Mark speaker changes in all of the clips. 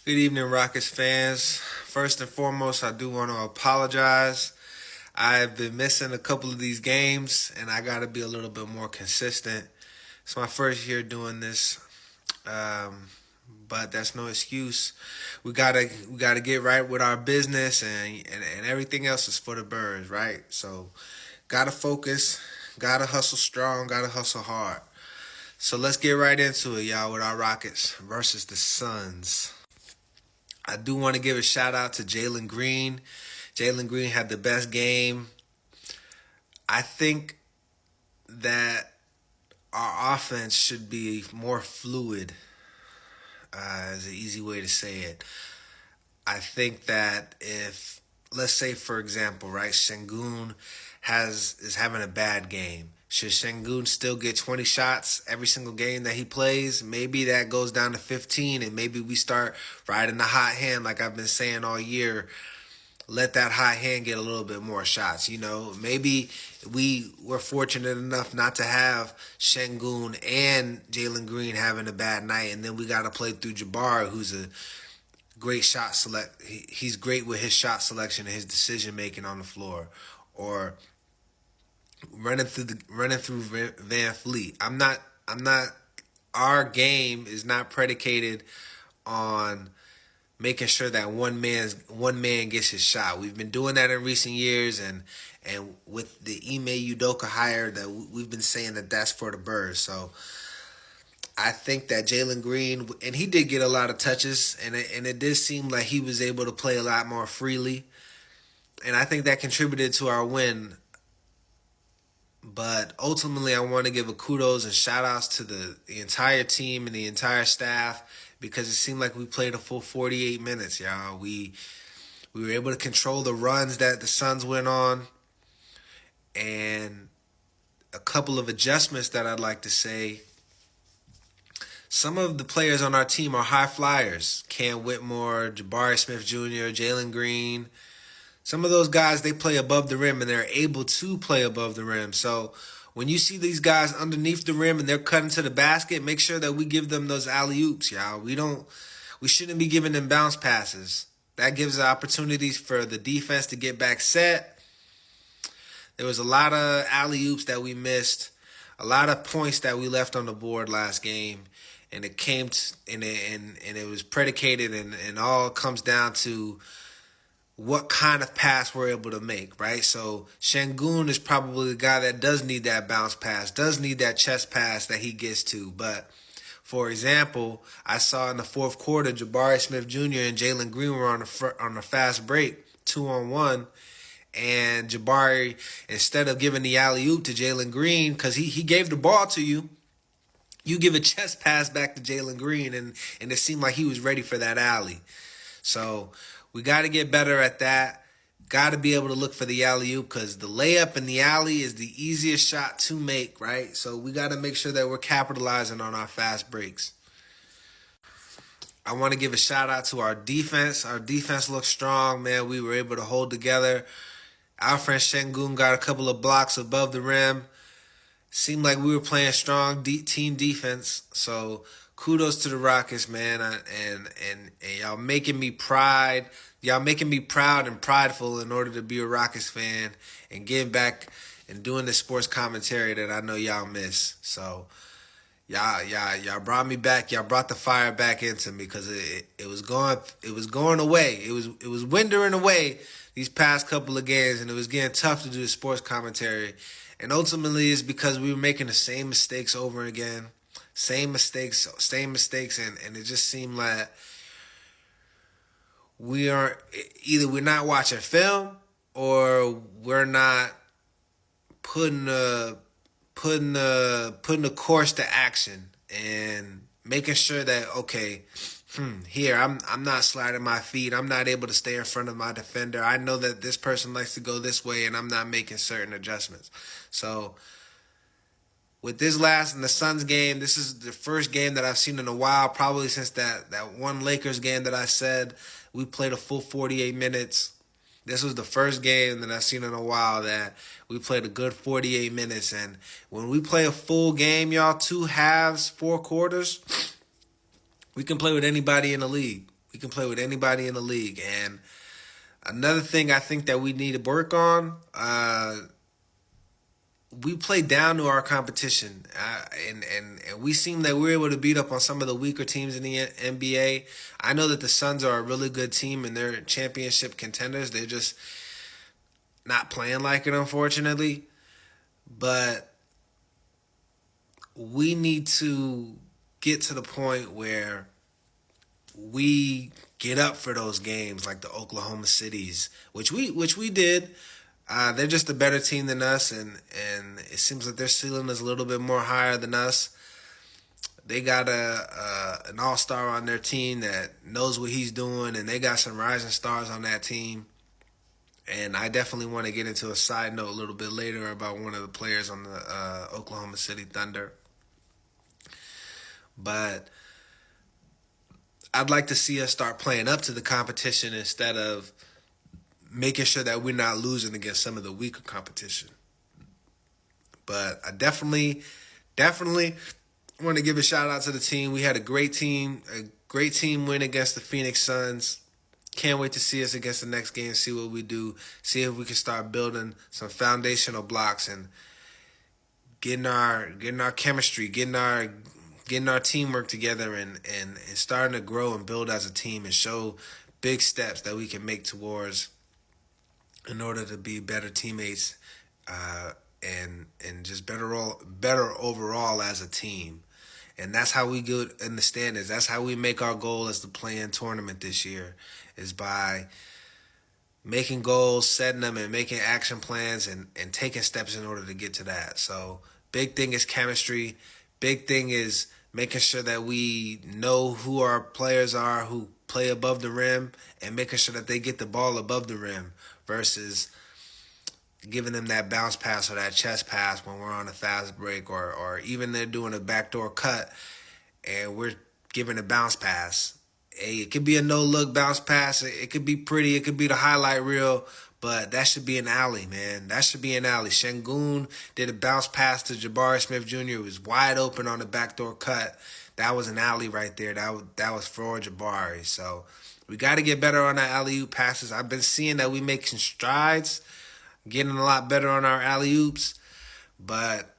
Speaker 1: Good evening, Rockets fans. First and foremost, I do want to apologize. I've been missing a couple of these games, and I got to be a little bit more consistent. It's my first year doing this, um, but that's no excuse. We gotta get right with our business, and everything else is for the birds, right? So, gotta focus, gotta hustle strong, gotta hustle hard. So let's get right into it, y'all, with our Rockets versus the Suns. I do want to give a shout out to Jalen Green. Jalen Green had the best game. I think that our offense should be more fluid, is an easy way to say it. I think that if, let's say, for example, right, Sengun is having a bad game. Should Sengun still get 20 shots every single game that he plays? Maybe that goes down to 15, and maybe we start riding the hot hand like I've been saying all year. Let that hot hand get a little bit more shots. Maybe we were fortunate enough not to have Sengun and Jalen Green having a bad night, and then we got to play through Jabbar, who's a great shot select. He's great with his shot selection and his decision making on the floor, or running through Van Fleet. I'm not. Our game is not predicated on making sure that one man gets his shot. We've been doing that in recent years, and with the Ime Udoka hire, that we've been saying that that's for the birds. So I think that Jalen Green, and he did get a lot of touches, and it did seem like he was able to play a lot more freely, and I think that contributed to our win. But ultimately, I want to give a kudos and shout outs to the entire team and the entire staff, because it seemed like we played a full 48 minutes, y'all. We were able to control the runs that the Suns went on, and a couple of adjustments that I'd like to say. Some of the players on our team are high flyers. Cam Whitmore, Jabari Smith Jr., Jalen Green. Some of those guys, they play above the rim, and they're able to play above the rim. So when you see these guys underneath the rim and they're cutting to the basket, make sure that we give them those alley-oops, y'all. We shouldn't be giving them bounce passes. That gives opportunities for the defense to get back set. There was a lot of alley-oops that we missed, a lot of points that we left on the board last game, and it came to, and it was predicated, and all comes down to what kind of pass we're able to make, right? So Sengun is probably the guy that does need that bounce pass, does need that chest pass that he gets to. But for example, I saw in the fourth quarter, Jabari Smith Jr. and Jalen Green were on a fast break, 2-on-1, and Jabari, instead of giving the alley oop to Jalen Green, because he gave the ball to you, you give a chest pass back to Jalen Green, and it seemed like he was ready for that alley. So we got to get better at that. Got to be able to look for the alley-oop, because the layup in the alley is the easiest shot to make, right? So we got to make sure that we're capitalizing on our fast breaks. I want to give a shout out to our defense. Our defense looks strong, man. We were able to hold together. Our friend Sengun got a couple of blocks above the rim. Seemed like we were playing strong team defense. So kudos to the Rockets, man, and y'all making me pride. Y'all making me proud and prideful in order to be a Rockets fan and getting back and doing the sports commentary that I know y'all miss. So y'all brought me back. Y'all brought the fire back into me, because it was going away. It was wintering away these past couple of games, and it was getting tough to do the sports commentary. And ultimately, it's because we were making the same mistakes over again. Same mistakes, and it just seemed like we're not watching film, or we're not putting the course to action and making sure that, okay, here I'm not sliding my feet. I'm not able to stay in front of my defender. I know that this person likes to go this way, and I'm not making certain adjustments. So with this last in the Suns game, this is the first game that I've seen in a while, probably since that one Lakers game that I said we played a full 48 minutes. This was the first game that I've seen in a while that we played a good 48 minutes. And when we play a full game, y'all, 2 halves, 4 quarters, we can play with anybody in the league. We can play with anybody in the league. And another thing I think that we need to work on, we play down to our competition, and we seem that we're able to beat up on some of the weaker teams in the NBA. I know that the Suns are a really good team and they're championship contenders. They're just not playing like it, unfortunately. But we need to get to the point where we get up for those games like the Oklahoma Cities, which we did. They're just a better team than us, and it seems like their ceiling is a little bit more higher than us. They got an all-star on their team that knows what he's doing, and they got some rising stars on that team. And I definitely want to get into a side note a little bit later about one of the players on the Oklahoma City Thunder. But I'd like to see us start playing up to the competition instead of making sure that we're not losing against some of the weaker competition. But I definitely want to give a shout out to the team. We had a great team win against the Phoenix Suns. Can't wait to see us against the next game, see what we do, see if we can start building some foundational blocks and getting our chemistry, getting our teamwork together and starting to grow and build as a team and show big steps that we can make towards in order to be better teammates and just better overall as a team. And that's how we get in the standings. That's how we make our goal as the play-in tournament this year, is by making goals, setting them, and making action plans and taking steps in order to get to that. So big thing is chemistry. Big thing is making sure that we know who our players are who play above the rim and making sure that they get the ball above the rim versus giving them that bounce pass or that chest pass when we're on a fast break or even they're doing a backdoor cut and we're giving a bounce pass. Hey, it could be a no-look bounce pass. It could be pretty. It could be the highlight reel, but that should be an alley, man. That should be an alley. Şengün did a bounce pass to Jabari Smith Jr. It was wide open on the backdoor cut. That was an alley right there. That was for Jabari. So we got to get better on our alley-oop passes. I've been seeing that we making strides, getting a lot better on our alley-oops, but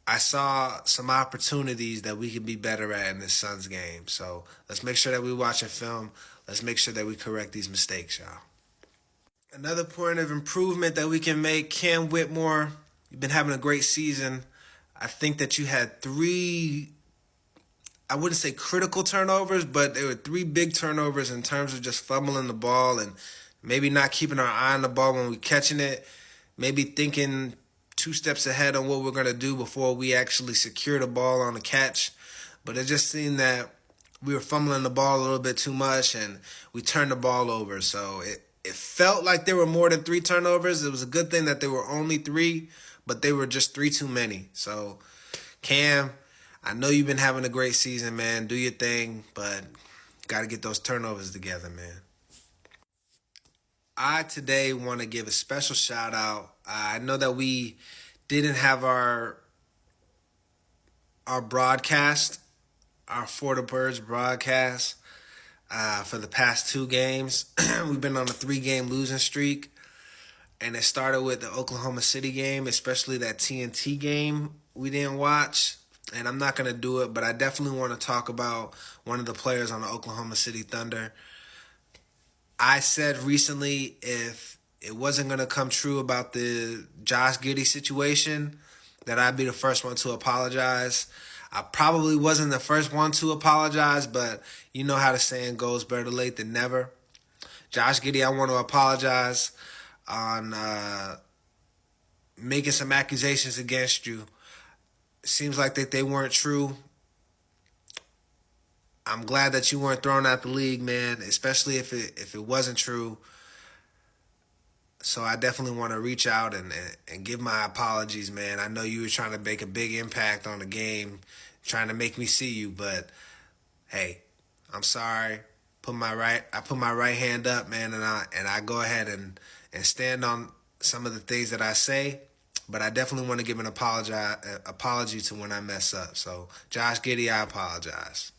Speaker 1: I saw some opportunities that we could be better at in this Suns game. So let's make sure that we watching film. Let's make sure that we correct these mistakes, y'all. Another point of improvement that we can make, Cam Whitmore, you've been having a great season. I think that you had three, I wouldn't say critical turnovers, but there were three big turnovers in terms of just fumbling the ball and maybe not keeping our eye on the ball when we're catching it, maybe thinking two steps ahead on what we're going to do before we actually secure the ball on the catch. But it just seemed that we were fumbling the ball a little bit too much and we turned the ball over. So it felt like there were more than three turnovers. It was a good thing that there were only three, but they were just three too many. So, Cam, I know you've been having a great season, man. Do your thing, but got to get those turnovers together, man. I today want to give a special shout out. I know that we didn't have our broadcast, our For the Birds broadcast for the past two games. We've been on a 3-game losing streak, and it started with the Oklahoma City game, especially that TNT game we didn't watch. And I'm not going to do it, but I definitely want to talk about one of the players on the Oklahoma City Thunder. I said recently if it wasn't going to come true about the Josh Giddey situation, that I'd be the first one to apologize. I probably wasn't the first one to apologize, but you know how the saying goes, better late than never. Josh Giddey, I want to apologize on making some accusations against you. It seems like that they weren't true. I'm glad that you weren't thrown out the league, man, especially if it wasn't true. So I definitely want to reach out and give my apologies, man. I know you were trying to make a big impact on the game, trying to make me see you, but hey, I'm sorry. I put my right hand up, man, and I go ahead and stand on some of the things that I say. But I definitely want to give an apology to when I mess up. So, Josh Giddey, I apologize.